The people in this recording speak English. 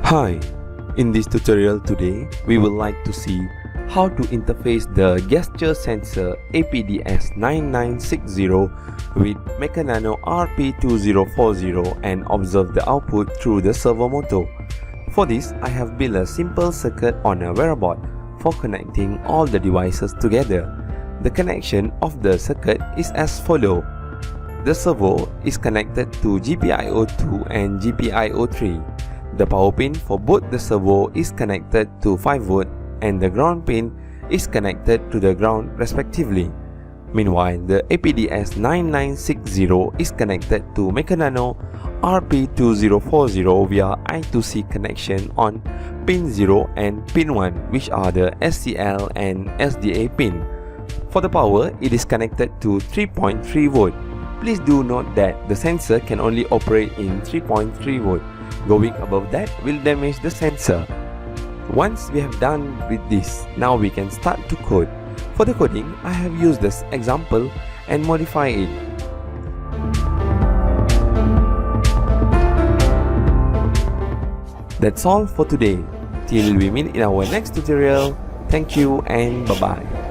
Hi, in this tutorial today, we would like to see how to interface the gesture sensor APDS9960 with Maker Nano RP2040 and observe the output through the servo motor. For this, I have built a simple circuit on a wearable for connecting all the devices together. The connection of the circuit is as follows. The servo is connected to GPIO2 and GPIO3. The power pin for both the servo is connected to 5V and the ground pin is connected to the ground respectively. Meanwhile, the APDS9960 is connected to Maker Nano RP2040 via I2C connection on pin 0 and pin 1, which are the SCL and SDA pin. For the power, it is connected to 3.3V. Please do note that the sensor can only operate in 3.3V. Going above that will damage the sensor. Once we have done with this, now we can start to code. For the coding, I have used this example and modify it. That's all for today. Till we meet in our next tutorial. Thank you and bye-bye.